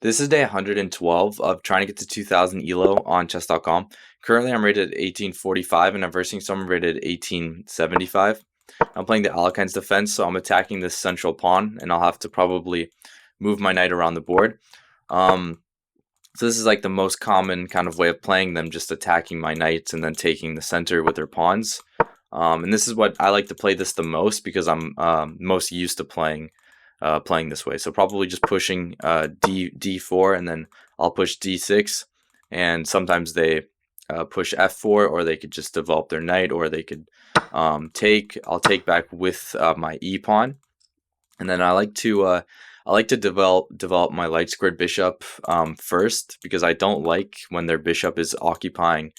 This is day 112 of trying to get to 2000 ELO on chess.com. Currently, I'm rated 1845 and I'm versing someone rated 1875. I'm playing the Alekhine's defense, so I'm attacking this central pawn, and I'll have to probably move my knight around the board. So this is like the most common kind of way of playing them, just attacking my knights and then taking the center with their pawns. And this is what I like to play this the most because I'm most used to playing this way. So probably just pushing d4, and then I'll push d6, and sometimes they push f4, or they could just develop their knight, or they could I'll take back with my e pawn, and then I like to develop my light squared bishop first, because I don't like when their bishop is occupying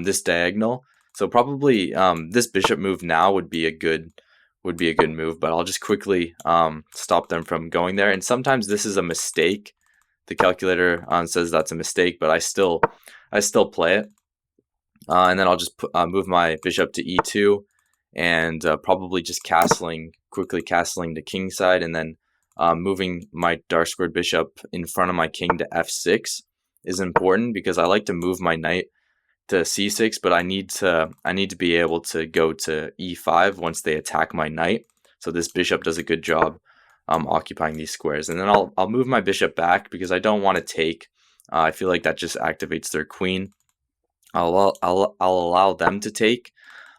this diagonal. So probably this bishop move now would be a good move, but I'll just quickly stop them from going there. And sometimes this is a mistake. The calculator says that's a mistake, but I still play it. And then I'll just move my bishop to e2, and probably just quickly castling the king side, and then moving my dark squared bishop in front of my king to f6 is important, because I like to move my knight to c6, but I need to be able to go to e5 once they attack my knight. So this bishop does a good job occupying these squares, and then I'll move my bishop back because I don't want to take. I feel like that just activates their queen. I'll allow them to take,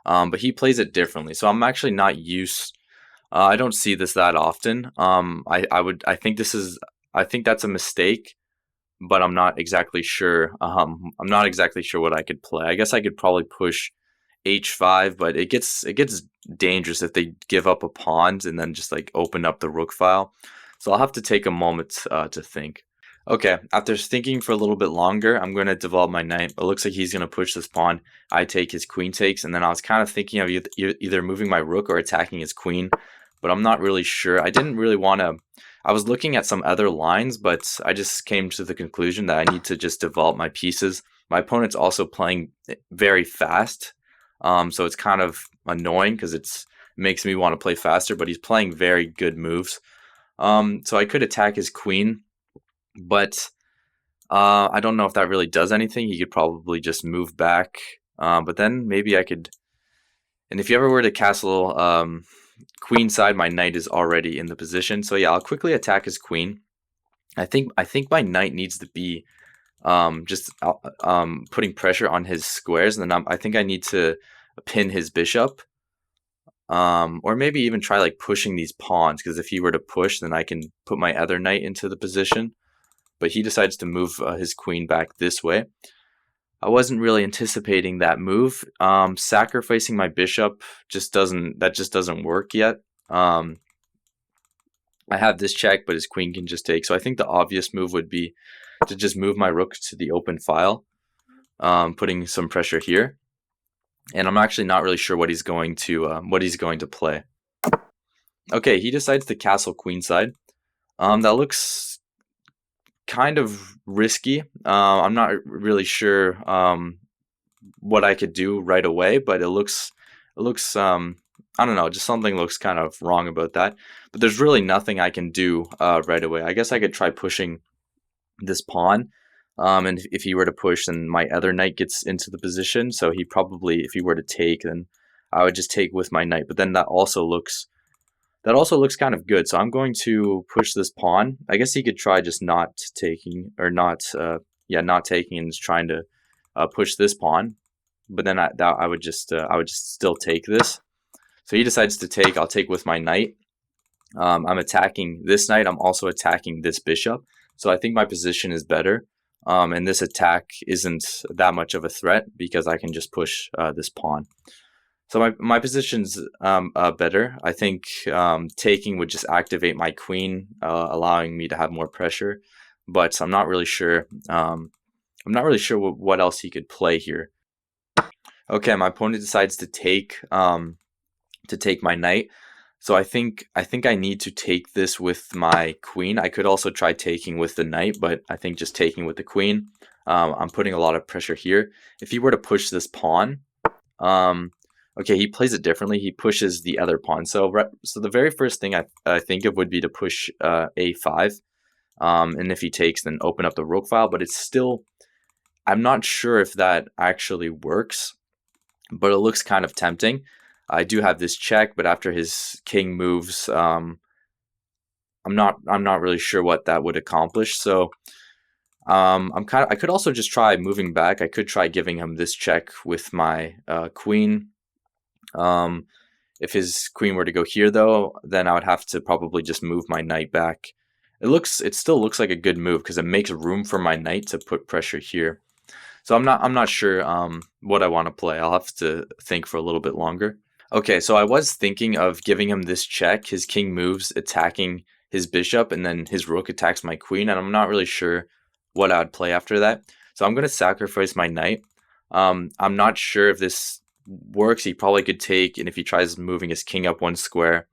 but he plays it differently. So I'm actually not used. I don't see this that often. I think that's a mistake, but I'm not exactly sure. I'm not exactly sure what I could play. I guess I could probably push h5, but it gets dangerous if they give up a pawn and then just like open up the rook file. So I'll have to take a moment to think. Okay, after thinking for a little bit longer, I'm going to develop my knight. It looks like he's going to push this pawn. I take, his queen takes, and then I was kind of thinking of either moving my rook or attacking his queen, but I'm not really sure. I didn't really want to. I was looking at some other lines, but I just came to the conclusion that I need to just develop my pieces. My opponent's also playing very fast, so it's kind of annoying because it makes me want to play faster, but he's playing very good moves. So I could attack his queen, but I don't know if that really does anything. He could probably just move back, but then maybe I could. And if you ever were to castle queen side, my knight is already in the position. So yeah, I'll quickly attack his queen. I think my knight needs to be just putting pressure on his squares, and then I think I need to pin his bishop, or maybe even try like pushing these pawns, because if he were to push, then I can put my other knight into the position. But he decides to move his queen back this way. I wasn't really anticipating that move. Sacrificing my bishop just doesn't work yet. I have this check, but his queen can just take. So I think the obvious move would be to just move my rook to the open file, putting some pressure here. And I'm actually not really sure what he's going to play. Okay, he decides to castle queenside. That looks kind of risky. I'm not really sure what I could do right away, but it looks I don't know, just something looks kind of wrong about that. But there's really nothing I can do right away. I guess I could try pushing this pawn, and if he were to push, then my other knight gets into the position. So he probably, if he were to take, then I would just take with my knight. But then that also looks kind of good. So I'm going to push this pawn. I guess he could try just not taking, or not taking, and just trying to push this pawn. But then I would just still take this. So he decides to take. I'll take with my knight. I'm attacking this knight. I'm also attacking this bishop. So I think my position is better. And this attack isn't that much of a threat because I can just push this pawn. So my position's better. I think taking would just activate my queen, allowing me to have more pressure. But I'm not really sure. I'm not really sure what else he could play here. Okay, my opponent decides to take my knight. So I think I need to take this with my queen. I could also try taking with the knight, but I think just taking with the queen. I'm putting a lot of pressure here. If he were to push this pawn, okay, he plays it differently. He pushes the other pawn. So the very first thing I think of would be to push a5. And if he takes, then open up the rook file. But it's still, I'm not sure if that actually works, but it looks kind of tempting. I do have this check, but after his king moves, I'm not really sure what that would accomplish. So I could also just try moving back. I could try giving him this check with my queen. If his queen were to go here, though, then I would have to probably just move my knight back. It still looks like a good move because it makes room for my knight to put pressure here. So I'm not sure what I want to play. I'll have to think for a little bit longer. Okay, so I was thinking of giving him this check. His king moves, attacking his bishop, and then his rook attacks my queen, and I'm not really sure what I would play after that. So I'm going to sacrifice my knight. I'm not sure if this works. He probably could take, and if he tries moving his king up one square.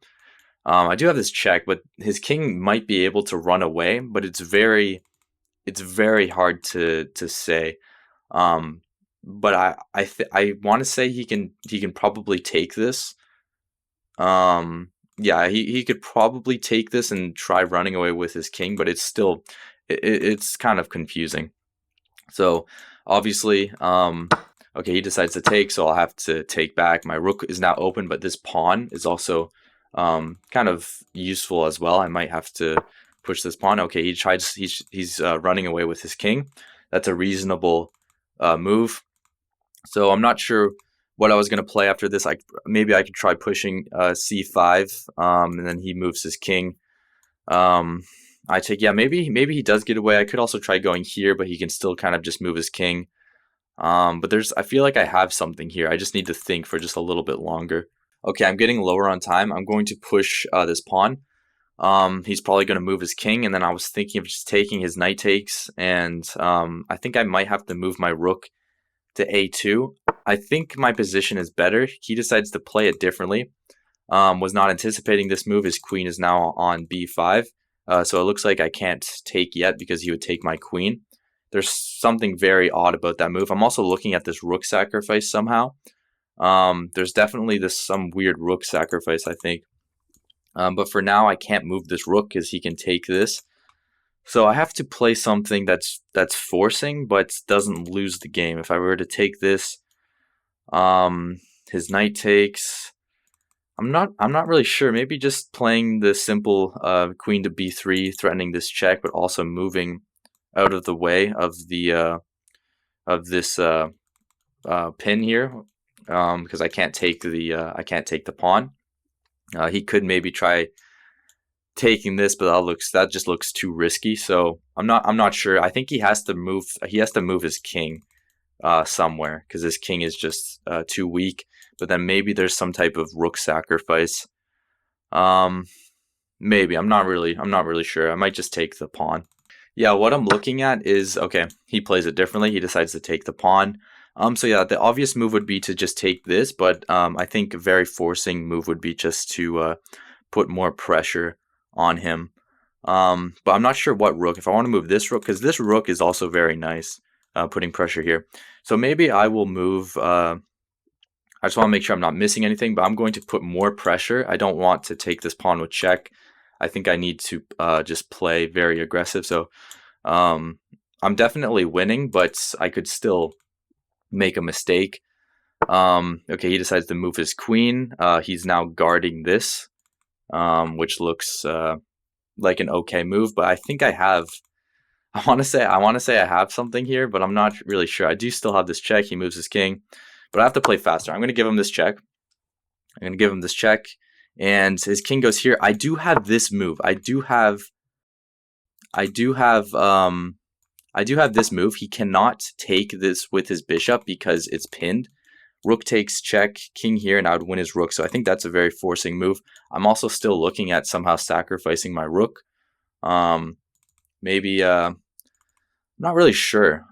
I do have this check, but his king might be able to run away, but it's very hard to say. But I want to say he can probably take this. Yeah, he could probably take this and try running away with his king, but it's still it's kind of confusing. So obviously, okay, he decides to take, so I'll have to take back. My rook is now open, but this pawn is also kind of useful as well. I might have to push this pawn. Okay, he's running away with his king. That's a reasonable move. So I'm not sure what I was going to play after this. Maybe I could try pushing c5, and then he moves his king. I take, yeah, maybe he does get away. I could also try going here, but he can still kind of just move his king. But I feel like I have something here. I just need to think for just a little bit longer. Okay, I'm getting lower on time. I'm going to push this pawn. He's probably going to move his king, and then I was thinking of just taking his knight takes, and I think I might have to move my rook to a2. I think my position is better. He decides to play it differently. Was not anticipating this move. His queen is now on b5. So it looks like I can't take yet because he would take my queen. There's something very odd about that move. I'm also looking at this rook sacrifice somehow. There's definitely some weird rook sacrifice, I think. But for now, I can't move this rook because he can take this. So I have to play something that's forcing, but doesn't lose the game. If I were to take this, his knight takes. I'm not really sure. Maybe just playing the simple queen to b3, threatening this check, but also moving out of the way of the this pin here, because I can't take the pawn. He could maybe try taking this, but that just looks too risky. So I'm not sure. I think he has to move his king somewhere because his king is just too weak. But then maybe there's some type of rook sacrifice. Maybe I'm not really sure. I might just take the pawn. Yeah, what I'm looking at is, okay, he plays it differently. He decides to take the pawn. So yeah, the obvious move would be to just take this, but I think a very forcing move would be just to put more pressure on him. But I'm not sure what rook. If I want to move this rook, because this rook is also very nice, putting pressure here. So maybe I will move. I just want to make sure I'm not missing anything, but I'm going to put more pressure. I don't want to take this pawn with check. I think I need to just play very aggressive. So I'm definitely winning, but I could still make a mistake. Okay, he decides to move his queen. He's now guarding this, which looks like an okay move, but I think I want to say I have something here, but I'm not really sure. I do still have this check. He moves his king, but I have to play faster. I'm going to give him this check. And his king goes here. I do have this move. I do have this move. He cannot take this with his bishop because it's pinned. Rook takes check, king here, and I would win his rook. So I think that's a very forcing move. I'm also still looking at somehow sacrificing my rook. Maybe I'm not really sure.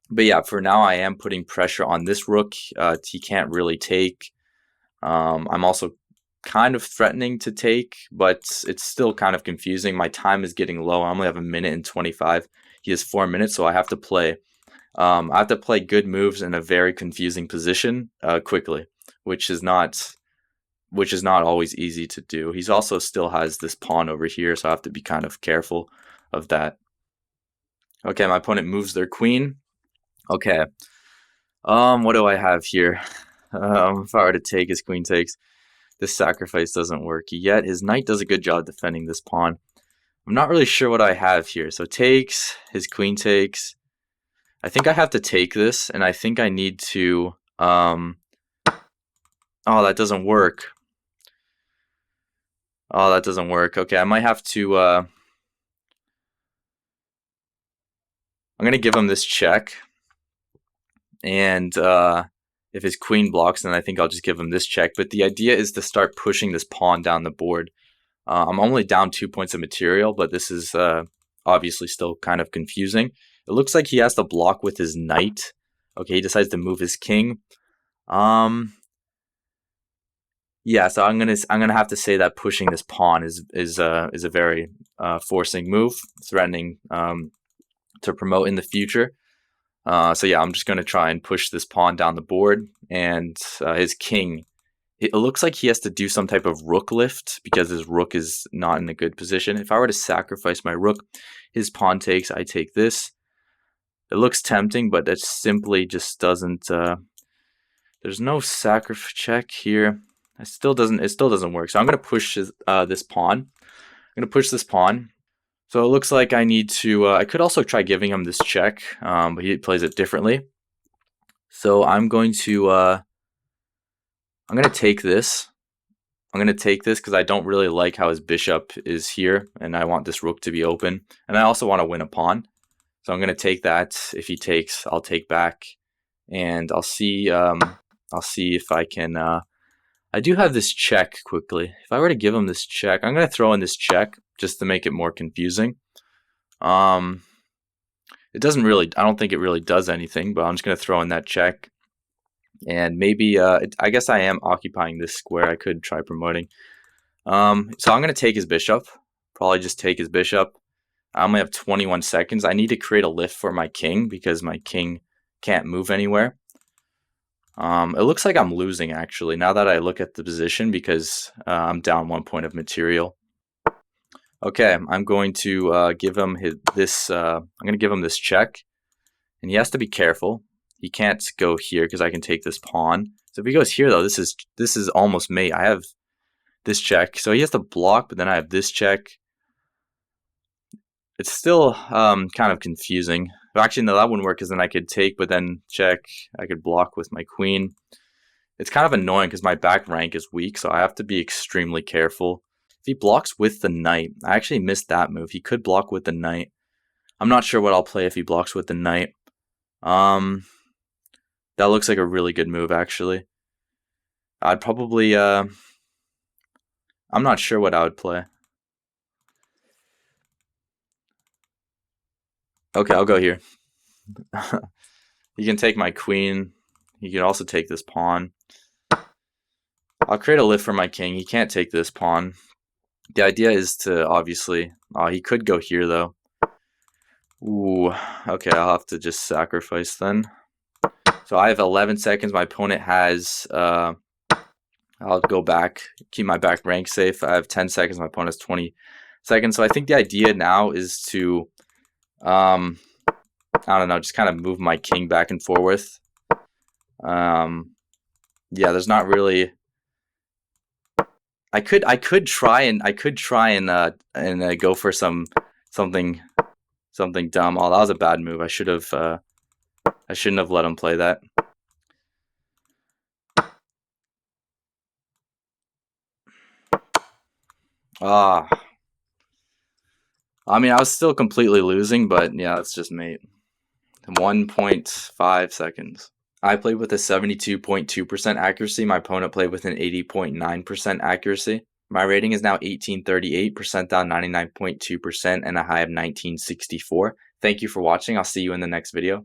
But yeah, for now I am putting pressure on this rook. He can't really take. I'm also kind of threatening to take, but it's still kind of confusing. My time is getting low. I only have 1:25. He has 4 minutes, so I have to play. I have to play good moves in a very confusing position quickly, which is not which is not always easy to do. He's also still has this pawn over here, so I have to be kind of careful of that. Okay, my opponent moves their queen. Okay. What do I have here? If I were to take, his queen takes. This sacrifice doesn't work yet. His knight does a good job defending this pawn. I'm not really sure what I have here. So takes, his queen takes. I think I have to take this, and I think I need to... oh, that doesn't work. Oh, that doesn't work. Okay, I might have to... I'm going to give him this check. And if his queen blocks, then I think I'll just give him this check. But the idea is to start pushing this pawn down the board. I'm only down 2 points of material, but this is obviously still kind of confusing. It looks like he has to block with his knight. Okay, he decides to move his king. Yeah, so I'm gonna have to say that pushing this pawn is a very forcing move, threatening to promote in the future. So yeah, I'm just gonna try and push this pawn down the board, and his king. It looks like he has to do some type of rook lift because his rook is not in a good position. If I were to sacrifice my rook, his pawn takes, I take this. It looks tempting, but it simply just doesn't. There's no sacrifice check here. It still doesn't work. So I'm gonna push this pawn. I'm gonna push this pawn. So it looks like I need to. I could also try giving him this check, but he plays it differently. So I'm going to. I'm going to take this. I'm going to take this because I don't really like how his bishop is here, and I want this rook to be open. And I also want to win a pawn. So I'm going to take that. If he takes, I'll take back, and I'll see if I can. I do have this check quickly. If I were to give him this check, I'm going to throw in this check just to make it more confusing. It doesn't really. I don't think it really does anything, but I'm just going to throw in that check. And maybe, I guess I am occupying this square. I could try promoting. So I'm going to take his bishop. Probably just take his bishop. I only have 21 seconds. I need to create a lift for my king because my king can't move anywhere. It looks like I'm losing, actually, now that I look at the position because I'm down 1 point of material. Okay, I'm going to give him this. I'm going to give him this check. And he has to be careful. He can't go here because I can take this pawn. So if he goes here, though, this is almost mate. I have this check. So he has to block, but then I have this check. It's still kind of confusing. Actually, no, that wouldn't work because then I could take, but then check. I could block with my queen. It's kind of annoying because my back rank is weak, so I have to be extremely careful. If he blocks with the knight, I actually missed that move. He could block with the knight. I'm not sure what I'll play if he blocks with the knight. That looks like a really good move, actually. I'd probably, I'm not sure what I would play. Okay, I'll go here. He can take my queen. He can also take this pawn. I'll create a lift for my king. He can't take this pawn. The idea is to, obviously... he could go here, though. Ooh, okay, I'll have to just sacrifice then. So I have 11 seconds. My opponent has, I'll go back, keep my back rank safe. I have 10 seconds. My opponent has 20 seconds. So I think the idea now is to, I don't know, just kind of move my king back and forth. Yeah, there's not really. I could try and go for something dumb. Oh, that was a bad move. I shouldn't have let him play that. I mean, I was still completely losing, but yeah, it's just mate. 1.5 seconds. I played with a 72.2% accuracy. My opponent played with an 80.9% accuracy. My rating is now 1838, percentile 99.2%, and a high of 1964. Thank you for watching. I'll see you in the next video.